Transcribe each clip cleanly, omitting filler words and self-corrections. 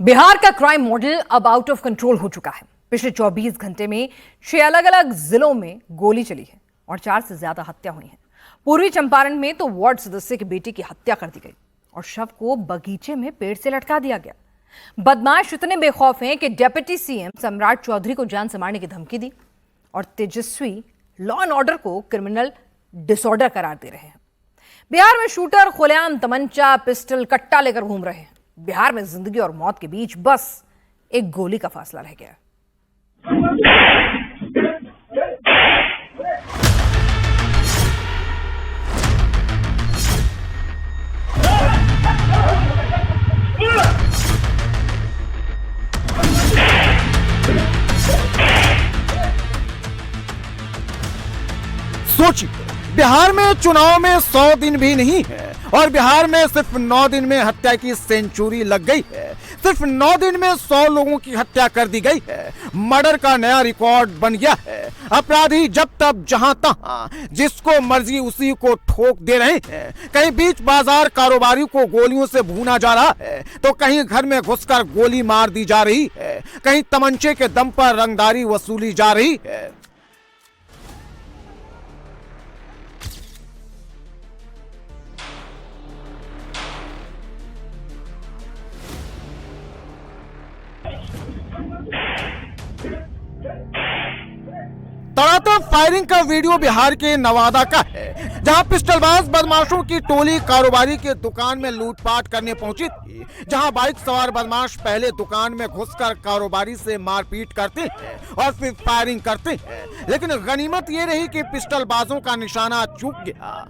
बिहार का crime model अब out of control हो चुका है। पिछले 24 घंटे में 6 अलग अलग जिलों में गोली चली है और 4 से ज्यादा हत्या हुई है। पूर्वी चंपारण में तो वार्ड सदस्य की बेटी की हत्या कर दी गई और शव को बगीचे में पेड़ से लटका दिया गया। बदमाश इतने बेखौफ हैं कि डिप्टी सीएम सम्राट चौधरी को जान से मारने की धमकी दी और तेजस्वी लॉ एंड ऑर्डर को क्रिमिनल डिसऑर्डर करार दे रहे हैं। बिहार में शूटर खुलेआम तमंचा, पिस्टल, कट्टा लेकर घूम रहे हैं। बिहार में जिंदगी और मौत के बीच बस एक गोली का फासला रह गया है। सोचिए, बिहार में चुनाव में 100 दिन भी नहीं है और बिहार में सिर्फ 9 दिन में हत्या की सेंचुरी लग गई है। सिर्फ 9 दिन में 100 लोगों की हत्या कर दी गई है। मर्डर का नया रिकॉर्ड बन गया है। अपराधी जब तब जहां तहां जिसको मर्जी उसी को ठोक दे रहे हैं। कहीं बीच बाजार कारोबारी को गोलियों से भूना जा रहा है तो कहीं घर में घुसकर गोली मार दी जा रही है। कहीं तमंचे के दम पर रंगदारी वसूली जा रही है। तड़ातड़ फायरिंग का वीडियो बिहार के नवादा का है, जहां पिस्टलबाज बदमाशों की टोली कारोबारी के दुकान में लूटपाट करने पहुंची थी। जहां बाइक सवार बदमाश पहले दुकान में घुसकर कारोबारी से मारपीट करते हैं और फिर फायरिंग करते हैं, लेकिन गनीमत ये रही कि पिस्टलबाजों का निशाना चूक गया।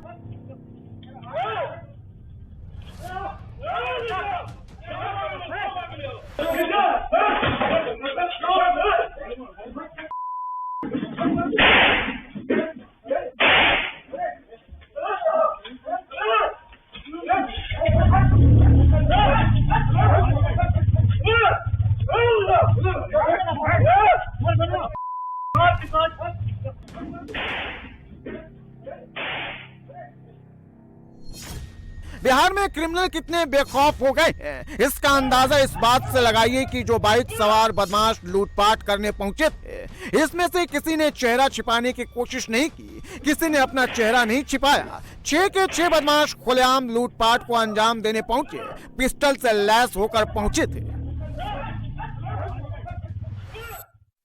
बिहार में क्रिमिनल कितने बेखौफ हो गए हैं, इसका अंदाजा इस बात से लगाइए कि जो बाइक सवार बदमाश लूटपाट करने पहुंचे थे, इसमें से किसी ने चेहरा छिपाने की कोशिश नहीं की, किसी ने अपना चेहरा नहीं छिपाया। 6 के 6 बदमाश खुलेआम लूटपाट को अंजाम देने पहुंचे, पिस्टल से लैस होकर पहुंचे थे।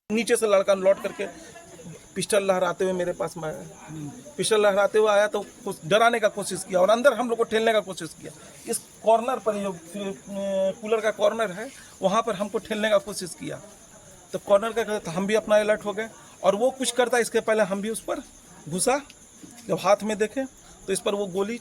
नीचे से लड़का लौट करके पिस्टल लहराते हुए मेरे पास में आया। पिस्टल लहराते हुए आया तो कुछ डराने का कोशिश किया और अंदर हम लोग को ठेलने का कोशिश किया। इस कॉर्नर पर जो कूलर का कॉर्नर है वहाँ पर हमको ठेलने का कोशिश किया तो कॉर्नर का तो हम भी अपना अलर्ट हो गए और वो कुछ करता इसके पहले हम भी उस पर घुसा। जब हाथ में देखे तो इस पर वो गोली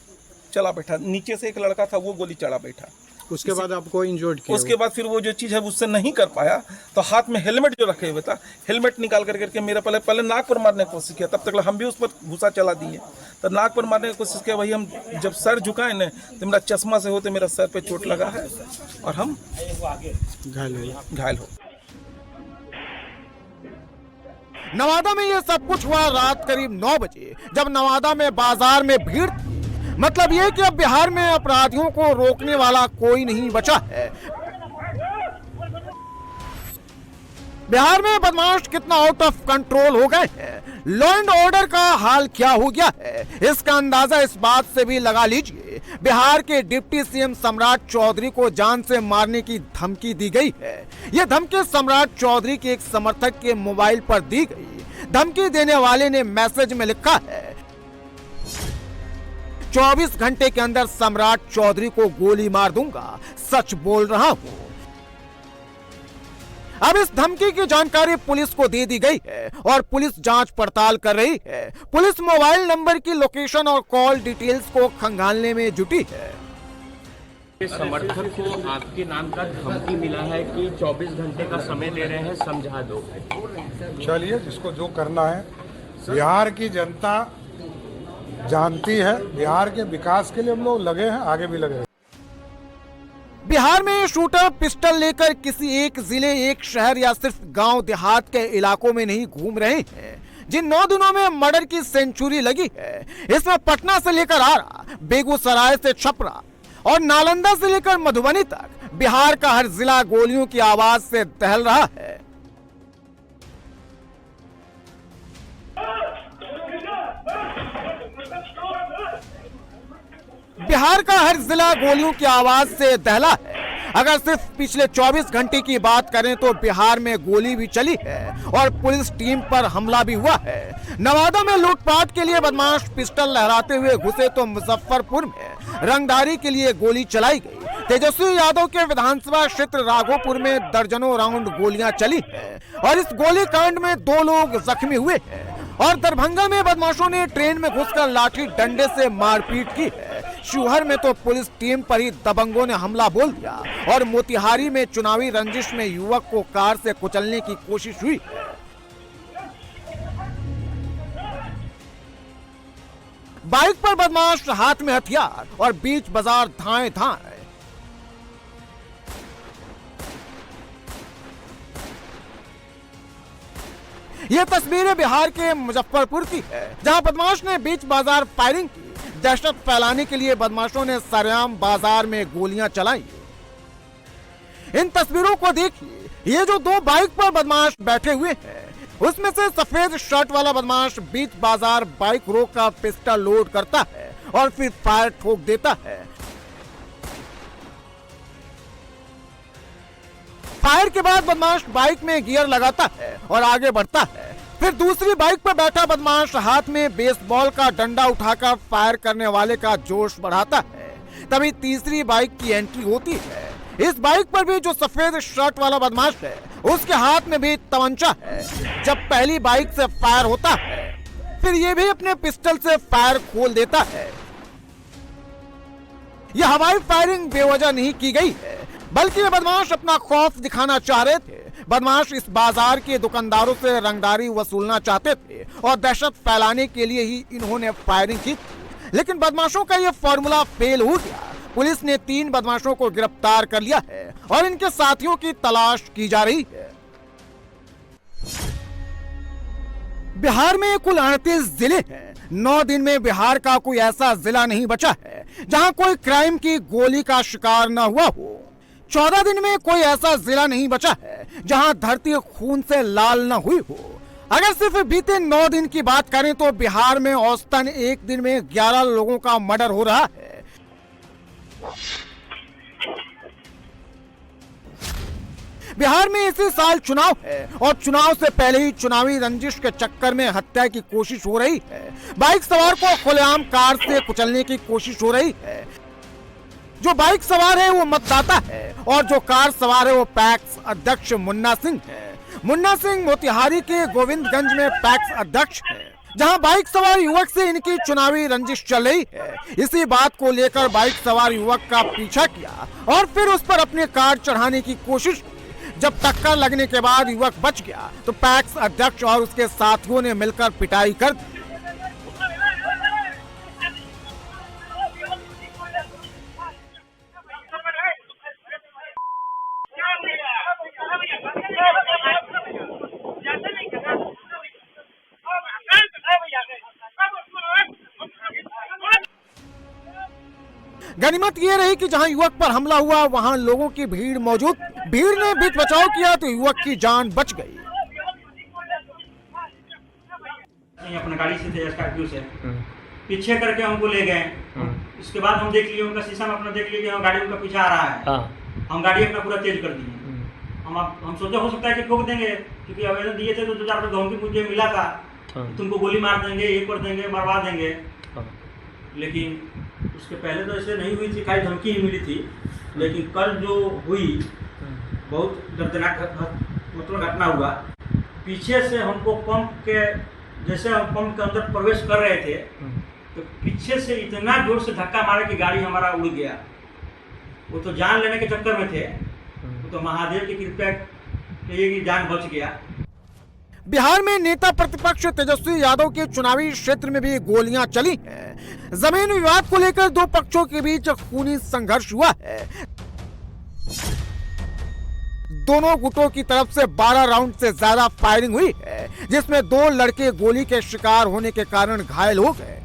चला बैठा। नीचे से एक लड़का था, वो गोली चढ़ा बैठा। उसके बाद आपको इंजर्ड किया? उसके बाद फिर वो जो चीज़ है उससे नहीं कर पाया तो हाथ में हेलमेट जो रखे हुए था, हेलमेट निकाल करके मेरा पहले नाक पर मारने की कोशिश किया। तब तक हम भी उस पर घुसा चला दिए तो नाक पर मारने की कोशिश किया। वही हम जब सर झुकाए न तो मेरा चश्मा से होते मेरा सर पे चोट लगा है और हम घायल हो। नवादा में ये सब कुछ हुआ रात करीब 9 बजे, जब नवादा में बाजार में भीड़ थी। मतलब ये कि अब बिहार में अपराधियों को रोकने वाला कोई नहीं बचा है। बिहार में बदमाश कितना आउट ऑफ कंट्रोल हो गए हैं, लॉ एंड ऑर्डर का हाल क्या हो गया है, इसका अंदाजा इस बात से भी लगा लीजिए। बिहार के डिप्टी सीएम सम्राट चौधरी को जान से मारने की धमकी दी गई है। यह धमकी सम्राट चौधरी के एक समर्थक के मोबाइल पर दी गई। धमकी देने वाले ने मैसेज में लिखा है, 24 घंटे के अंदर सम्राट चौधरी को गोली मार दूंगा, सच बोल रहा हूं। अब इस धमकी की जानकारी पुलिस को दे दी गई है और पुलिस जांच पड़ताल कर रही है। पुलिस मोबाइल नंबर की लोकेशन और कॉल डिटेल्स को खंगालने में जुटी है। समर्थक को आपके नाम का धमकी मिला है कि 24 घंटे का समय दे रहे हैं, समझा दो। चलिए, जिसको जो करना है, बिहार की जनता जानती है। बिहार के विकास के लिए हम लोग लगे हैं, आगे भी लगे हैं। बिहार में शूटर पिस्टल लेकर किसी एक जिले, एक शहर या सिर्फ गांव देहात के इलाकों में नहीं घूम रहे हैं। जिन 9 दिनों में मर्डर की सेंचुरी लगी है, इसमें पटना से लेकर आरा, बेगूसराय से छपरा और नालंदा से लेकर मधुबनी तक बिहार का हर जिला गोलियों की आवाज से दहल रहा है। बिहार का हर जिला गोलियों की आवाज से दहला है। अगर सिर्फ पिछले 24 घंटे की बात करें तो बिहार में गोली भी चली है और पुलिस टीम पर हमला भी हुआ है। नवादा में लूटपाट के लिए बदमाश पिस्टल लहराते हुए घुसे तो मुजफ्फरपुर में रंगदारी के लिए गोली चलाई गई। तेजस्वी यादव के विधानसभा क्षेत्र राघोपुर में दर्जनों राउंड गोलियां चली है और इस गोलीकांड में 2 लोग जख्मी हुए हैं। और दरभंगा में बदमाशों ने ट्रेन में घुसकर लाठी डंडे से मारपीट की है। शिवहर में तो पुलिस टीम पर ही दबंगों ने हमला बोल दिया और मोतिहारी में चुनावी रंजिश में युवक को कार से कुचलने की कोशिश हुई है। बाइक पर बदमाश हाथ में हथियार और बीच बाजार धाए धाए। यह तस्वीरें बिहार के मुजफ्फरपुर की है, जहां बदमाश ने बीच बाजार फायरिंग की। दहशत फैलाने के लिए बदमाशों ने सरेआम बाजार में गोलियां चलाई। इन तस्वीरों को देखिए, ये जो 2 बाइक पर बदमाश बैठे हुए हैं, उसमें से सफेद शर्ट वाला बदमाश बीच बाजार बाइक रोककर पिस्टल लोड करता है और फिर फायर ठोक देता है। फायर के बाद बदमाश बाइक में गियर लगाता है और आगे बढ़ता है। फिर दूसरी बाइक पर बैठा बदमाश हाथ में बेसबॉल का डंडा उठाकर फायर करने वाले का जोश बढ़ाता है। तभी तीसरी बाइक की एंट्री होती है। इस बाइक पर भी जो सफेद शर्ट वाला बदमाश है, उसके हाथ में भी तमंचा है। जब पहली बाइक से फायर होता है, फिर ये भी अपने पिस्टल से फायर खोल देता है। यह हवाई फायरिंग बेवजह नहीं की गई है, बल्कि ये बदमाश अपना खौफ दिखाना चाह रहे थे। बदमाश इस बाजार के दुकानदारों से रंगदारी वसूलना चाहते थे और दहशत फैलाने के लिए ही इन्होंने फायरिंग की थी। लेकिन बदमाशों का यह फॉर्मूला फेल हो गया। पुलिस ने 3 बदमाशों को गिरफ्तार कर लिया है और इनके साथियों की तलाश की जा रही है। बिहार में कुल 38 जिले हैं। 9 दिन में बिहार का कोई ऐसा जिला नहीं बचा है जहां कोई क्राइम की गोली का शिकार न हुआ हो। 14 दिन में कोई ऐसा जिला नहीं बचा है जहां धरती खून से लाल न हुई हो। अगर सिर्फ बीते 9 दिन की बात करें तो बिहार में औसतन एक दिन में 11 लोगों का मर्डर हो रहा है। बिहार में इसी साल चुनाव है और चुनाव से पहले ही चुनावी रंजिश के चक्कर में हत्या की कोशिश हो रही है। बाइक सवार को खुलेआम कार से कुचलने की कोशिश हो रही है। जो बाइक सवार है वो मतदाता है और जो कार सवार है वो पैक्स अध्यक्ष मुन्ना सिंह है। मुन्ना सिंह मोतिहारी के गोविंदगंज में पैक्स अध्यक्ष है, जहां बाइक सवार युवक से इनकी चुनावी रंजिश चल रही है। इसी बात को लेकर बाइक सवार युवक का पीछा किया और फिर उस पर अपने कार चढ़ाने की कोशिश की। जब टक्कर लगने के बाद युवक बच गया तो पैक्स अध्यक्ष और उसके साथियों ने मिलकर पिटाई कर दी। गनीमत ये रही कि जहां युवक पर हमला हुआ वहां लोगों की भीड़ मौजूद। भीड़ ने बीच बचाव किया तो युवक की जान बच गई। अपने गाड़ी से थे स्कॉर्पियो से पीछे करके हमको ले गए। उसके बाद हम देख लिए, उनका शीशा में अपना देख लिए कि हम गाड़ी उनका पीछे आ रहा है। हम गाड़ी अपना पूरा तेज कर दिए। हम सोचा हो सकता है कि ठोक देंगे, क्योंकि आवेदन दिए थे तो 2-4 धमकी मुझे मिला था, तुमको गोली मार देंगे, ये कर देंगे, मरवा देंगे। लेकिन उसके पहले तो ऐसे नहीं हुई थी, खाली धमकी ही मिली थी। लेकिन कल जो हुई बहुत दर्दनाक मतलब घटना हुआ। पीछे से हमको पंप के, जैसे हम पंप के अंदर प्रवेश कर रहे थे तो पीछे से इतना जोर से धक्का मारा कि गाड़ी हमारा उड़ गया। वो तो जान लेने के चक्कर में थे, वो तो महादेव की कृपा कि जान बच गया। बिहार में नेता प्रतिपक्ष तेजस्वी यादव के चुनावी क्षेत्र में भी गोलियां चली हैं। जमीन विवाद को लेकर 2 पक्षों के बीच खूनी संघर्ष हुआ है। दोनों गुटों की तरफ से 12 राउंड से ज्यादा फायरिंग हुई है, जिसमें 2 लड़के गोली के शिकार होने के कारण घायल हो गए।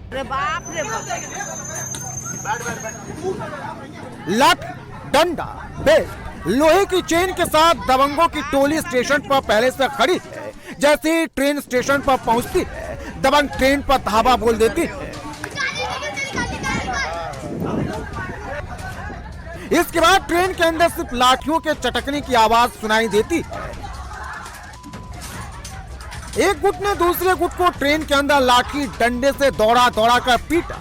डंडा, बेल्ट, लोहे की चेन के साथ दबंगों की टोली स्टेशन पर पहले से खड़ी है। जैसे ही ट्रेन स्टेशन पर पहुंचती है, दबंग ट्रेन पर धावा बोल देती है। इसके बाद ट्रेन के अंदर सिर्फ लाठियों के चटकने की आवाज सुनाई देती है। एक गुट ने दूसरे गुट को ट्रेन के अंदर लाठी डंडे से दौड़ा दौड़ा कर पीटा।